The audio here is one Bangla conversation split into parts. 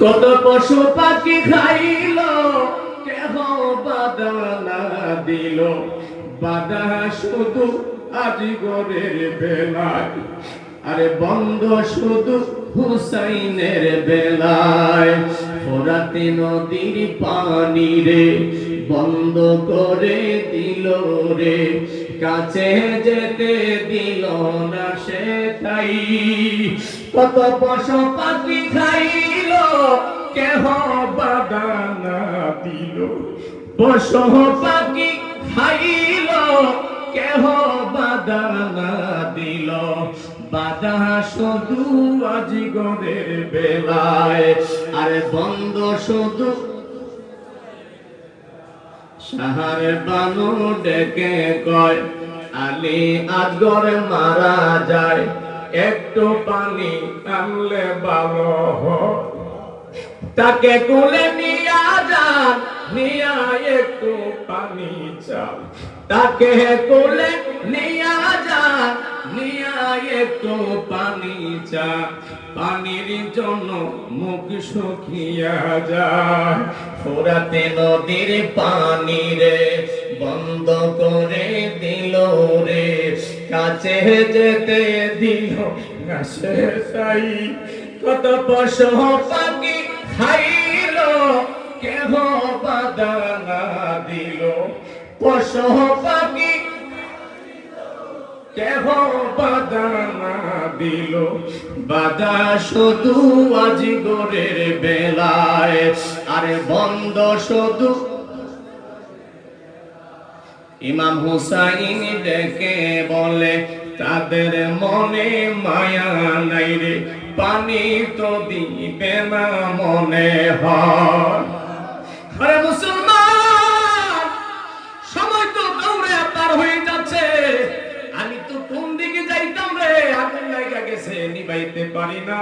কত পশু পাখি খাইল, কেহ বাধা না দিল, বাধা শুধু আজগরের বেলায়, আরে বন্ধ শুধু হুসাইনের বেলায়। ফোরাতে নদীর পানি রে বন্ধ করে দিল রে, কাছে যেতে দিল না সে তাই। কত পশু পাখি খাইল, কেহ বাধা না দিল, পশু পাখি খাইল, কেহ বাধা না দিল, বাধা শুধু আজগরের বেলায়, আরে বন্ধ শুধু। সাহারে বানু ডেকে কয়, আলী আজগর মারা যায়, একটু পানি আনলে ভালো হয়। তাকে কোলে নিয়া যান, নিয়া একটু পানি চান, তাকে কোলে নিয়া যান, নিয়া একটু পানি চান, পানির জন্য মুখ শুকিয়া যায়। ফোরাতে নদীর পানি রে বন্ধ করে দিল রে, কাছে যেতে দিল না সে তাই। কত পশু পাখি খাইল, কেহ বাধা না দিল, পশু পাখি কেহ বাধা না দিল, বাধা শুধু আজগরের বেলায়, আরে বন্ধ শুধু। ইমাম হুসাইন ডেকে বলে, তাদের মনে মায়া নাই রে, পানি তো দিবে না মনে হয়। আরে মুসলমান, সময় তো দৌড়ে পার হয়ে যাচ্ছে, আমি তো কোন দিকে যাইতাম রে, আগুন লাগা গেছে নিভাইতে পারি না।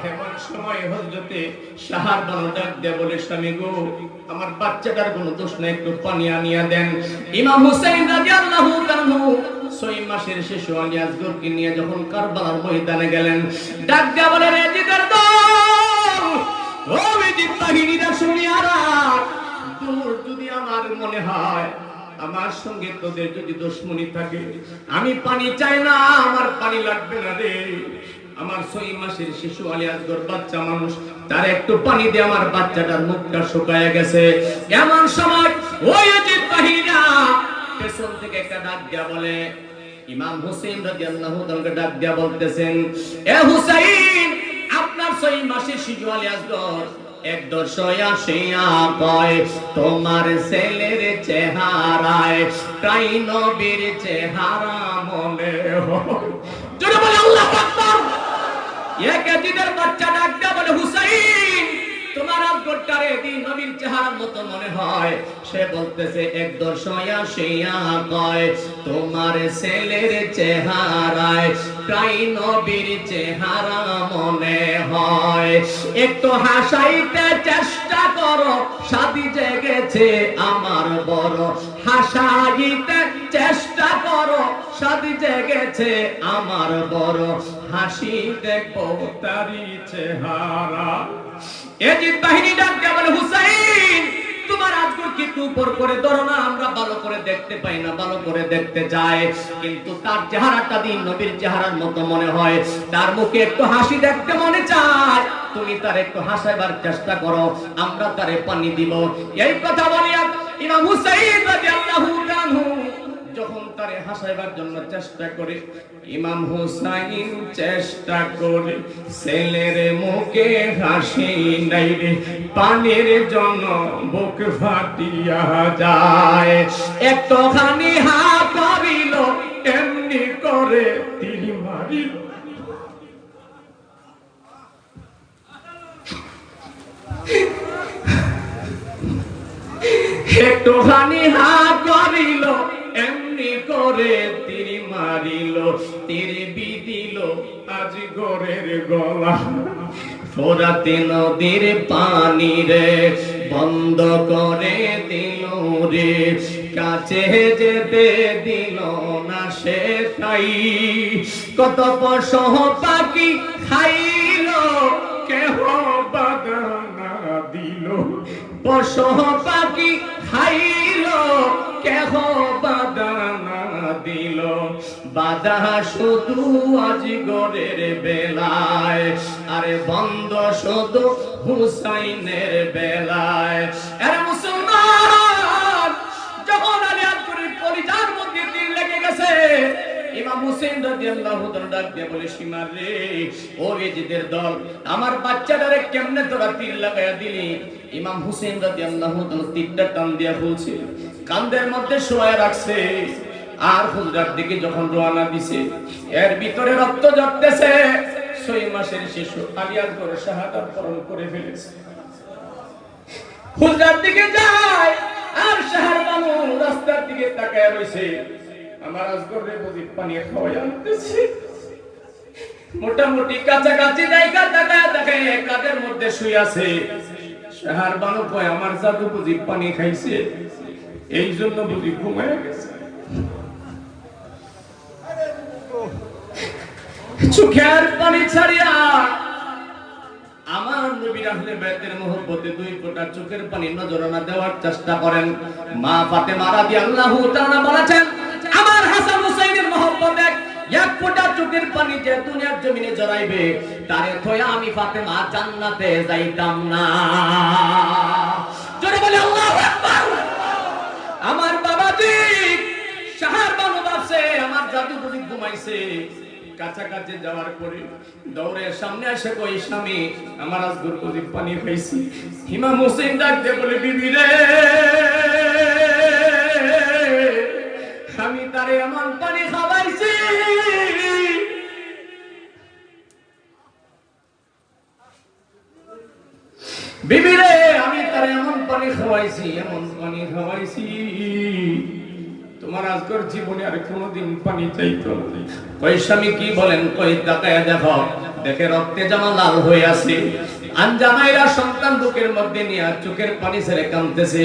এমন সময় হযরতে সাহার বানু ডাক দিয়ে বলে, স্বামী গো, আমার বাচ্চাটার কোনো দোষ নাই, একটু পানি আনিয়া দেন। ইমাম হুসাইন রাদিয়াল্লাহু তাআলা 6 মাসের শিশু আলী আসগরকে নিয়ে যখন কারবালার ময়দানে গেলেন, ডাক দিয়া বলে, ইয়াজিদের দল, ও ইয়াজিদ বাহিনীরা শুনিয়ারা, দূর যদি আমার মনে হয় আমার সঙ্গে তোদের যদি দুশমনি থাকে, আমি পানি চাই না, আমার পানি লাগবে না রে। আমার 6 মাসের শিশু আলী আসগর বাচ্চা মানুষ, তার একটু পানি দিয়ে আমার বাচ্চাটার মুখটা শুকায় গেছে। এমন সময় ওই ইয়াজিদ বাহিনীরা পেছন থেকে একটা ডাক দিয়া বলে, ইমাম হুসাইন রাদিয়াল্লাহু তাআলা ডাক দিয়া বলতেছেন, এ হুসাইন, আপনার 6 মাসের শিশু আলী আসগর এক দর্শয়া শিয়া কয়, তোমার ছেলের চেহারায় তাই নবীর চেহারা মনে হয়। জোরে বলে আল্লাহু আকবার। এক ইয়াজিদের বাচ্চা ডাক দিয়া বলে, হুসাইন, তোমার আসগরটারে দিন নবীর চেহারার মতো মনে হয়। সে বলতেছে, এক দর্শয়া শিয়া কয়, তোমার ছেলের চেহারায় তাই নবীর চেহারা মনে হয়। একটু হাসাইতে চেষ্টা করো, শাদি জেগেছে আমার বড়, হাসাইতে চেষ্টা করো, শাদি জেগেছে আমার বড়, হাসি দেখো তারি চেহারা। ইয়াজিদ বাহিনী ডাক দিয়ে বলে, হুসাইন, তোমার আজগরকে একটু উপর করে ধরো না, আমরা ভালো করে দেখতে পাই না, ভালো করে দেখতে চাই, কিন্তু তার চেহারাটা দিন নবীর চেহারার মতো মনে হয়, তার মুখে একটু হাসি দেখতে মনে চায়, তুমি তার একটু হাসাইবার চেষ্টা করো, আমরা তারে পানি দিব। এই কথা বলিয়া ইমাম হুসাইন রাদিয়াল্লাহু তাআলা যখন তারে হাসাইবার জন্য চেষ্টা করে, ইমাম হুসাইন চেষ্টা করে, ছেলের মুখে হাসি নাই রে, পানির জন্য বুক ফাটিয়া যায়। একটুখানি হা করিল, এমনি করে তীর মারিল। একটুখানি হা করিল, এমনি করে তীর মারিল, তীর বিদিল আজগরের গলা। ফোরাতে নদীর পানি রে বন্ধ করে দিল রে, কাছে যেতে দিল না সে তাই। কত পশু পাখি খাইল, কেহ পশু পাখি খাইল কেহ বাধা না দিল, বাধা শুধু আজগরের বেলায়, আরে বন্ধ শুধু হুসাইনের বেলায়। আরে মুসলমান, যখন আলী আকবরের কলিজার মধ্যে তীর লেগে গেছে, ইমাম হুসাইন রাদিয়াল্লাহু তাআলা ডাক দিয়ে বলে, সীমা রে, ও এজিদের দল, আমার বাচ্চাটারে কেমনে তোরা তীর লাগায়া দিলি? ইমাম হুসাইন রাদিয়াল্লাহু তাআলা তীরটা টান দিয়া ফুলছে, কাঁধের মধ্যে শোয়া রাখছে, আর হুজরার দিকে যখন রওনা দিছে, এর ভিতরে রক্ত ঝরতেছে। 6 মাসের শিশু আলী আকবর শাহাদাত বরণ করে ফেলেছে। হুজরার দিকে যায়, আর শহর বানু রাস্তার দিকে তাকায় রইছে, আমার আজগরে বুঝি পানি খাওয়াই আনতেছে। মোটামুটি কাছাকাছি জায়গা তাকায় দেখে কাদের মধ্যে শুয়ে আছে। শহর বানু কয়, আমার জাদু বুঝি পানি খাইছে, এই জন্য বুঝি ঘুমায় গেছে। চোখের পানি ছাড়িয়া আমার নবীর আহলে বাইতের মহব্বতে 2 ফোঁটা চোখের পানি নজরানা দেওয়ার চেষ্টা করেন। মা ফাতেমা রাদিয়াল্লাহু তাআলা বলেছেন, আমার হাসান হুসাইনের মহব্বতে 1 ফোঁটা চোখের পানি যে দুনিয়ার জমিনে জড়াইবে, তারে থয়া আমি ফাতেমা জান্নাতে যাইতাম না। জোরে বলে আল্লাহু আকবার। আমার বাবাজি শহর বানু বাসে আমার জাদু বুঝি ঘুমাইছে। কাছাকাছি যাওয়ার পরে দৌড়ে সামনে এসে কই, স্বামী, আমার আজগর বুঝি পানি খাইছি। ইমাম হুসাইন ডাক দিয়ে বলে, বিবি রে, আমি তারে এমন পানি খাওয়াইছি, বিবি রে, আমি তারে এমন পানি খাওয়াইছি, এমন পানি খাওয়াইছি, তোমার আজকের জীবনে আর কোনোদিন পানি চাইতো না। কই, স্বামী কি বলেন? কই, তাকায়া দেখো, দেখে রক্তে জামা লাল হয়ে আছে। আনজামাইরা সন্তান বুকের মধ্যে নিয়ে চোখের পানি ছেড়ে কাঁদতেছে।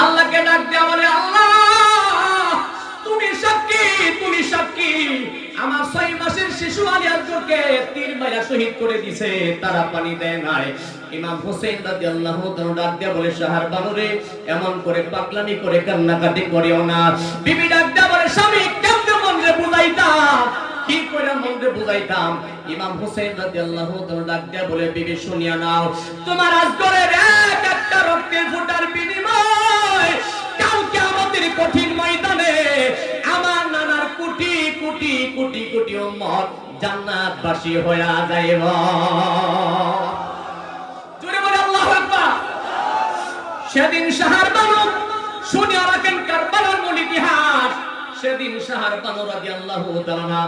আল্লাহকে ডাক দেয়া বলে, আল্লাহ তুমি সাক্ষী, তুমি সাক্ষী, আমার 6 মাসের শিশু আলী আকবরকে তীর মাইরা শহীদ করে দিয়েছে, তারা পানি দেয় নাই। ইমাম হুসাইন রাদিয়াল্লাহু তাআলা ডাক দিয়া বলে, শহর বানুরে, এমন করে পাগলামি করে কান্নাকাটি করিও না। বিবি ডাক দিয়া বলে, স্বামী, কেমনে মনরে বুঝাইতাম, কি করে মনরে বুঝাইতাম? ইমাম হুসাইন রাদিয়াল্লাহু তাআলা ডাক দিয়া বলে, বিবি শুনিয়া নাও, তোমার আজগরের এক একটা রক্তের ফোঁটার বিনিময় কাল কিয়ামতের কঠিন ময়দানে আমার নানার কোটি কোটি কোটি কোটি উম্মত জান্নাতবাসী হয়ে যাইব। জোরে বলে আল্লাহু আকবার। সেদিন শহর বানু শুনে রাখেন কারবালার মূল ইতিহাস। সেদিন শহর বানু রাদিয়াল্লাহু তাআলা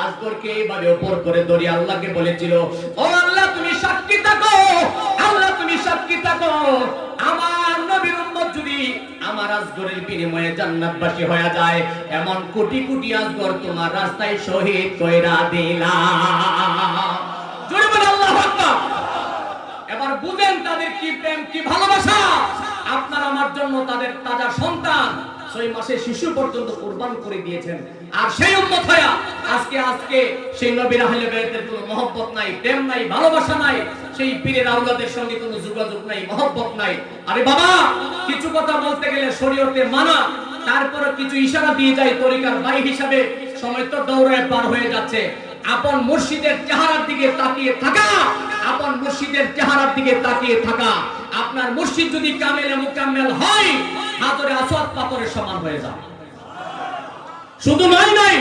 আজগরকে এইভাবে উপর করে ধরে আল্লাহকে বলেছিল, ও আল্লাহ, তুমি সাক্ষী থাকো, আল্লাহ তুমি সাক্ষী থাকো, আমার নবীর উম্মত যদি আমার আজগরের বিনিময়ে জান্নাতবাসী হয়ে যায়, এমন কোটি কোটি আজগর তোমার রাস্তায় শহীদ কইরা দিলাম। জোরে বলে আল্লাহু আকবার। এবার বুঝেন তাদের কি প্রেম, কি ভালোবাসা। আপনার আমার জন্য তাদের তাজা সন্তান 6 মাসের শিশু পর্যন্ত কুরবান করে দিয়েছেন। আর সেই উম্মত হয়া আজকে সেই নবীর আহলে বাইতের কোনো মহব্বত নাই, প্রেম নাই, ভালোবাসা নাই, সেই পীরের আওলাদের সঙ্গে কোনো যোগাযোগ নাই, মহব্বত নাই। আরে বাবা, কিছু কথা বলতে গেলে শরীয়তে মানা, তারপরে কিছু ইশারা দিয়ে যায় তরিকার ভাই হিসাবে, সময় তো দৌড়ায় পার হয়ে যাচ্ছে। আপন মুর্শিদের চেহারার দিকে তাকিয়ে থাকা, আপন মুর্শিদের চেহারার দিকে তাকিয়ে থাকা। আপনার মুর্শিদ যদি কামেলে মুকাম্মেল হয়, হাজরে আসওয়াদ পাথরের সমান হয়ে যাবে। শুধু নয়,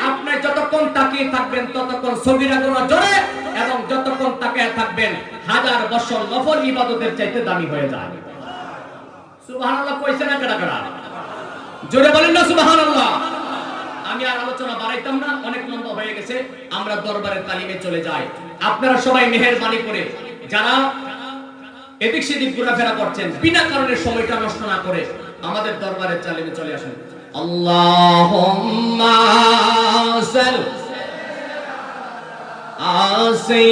আপনি যতক্ষণ তাকিয়ে থাকবেন ততক্ষণ সগীরা গুনাহ জোরে, এবং যতক্ষণ তাকিয়ে থাকবেন 1000 বছর নফল ইবাদতের চাইতে দামি হয়ে যায়। সুবহানাল্লাহ কইছে না কেডা কেডা? জোরে বলেন না সুবহানাল্লাহ। আমি আর আলোচনা বাড়াইতাম না, অনেক লম্বা হয়ে গেছে, আমরা দরবারের তালিমে চলে যাই। আপনারা সবাই মেহেরবানি করে যারা এদিক সেদিক ঘোরাফেরা করছেন, বিনা কারণে সময়টা নষ্ট না করে আমাদের দরবারের তালিমে চলে আসেন। আল্লাহুম্মা সাল্লি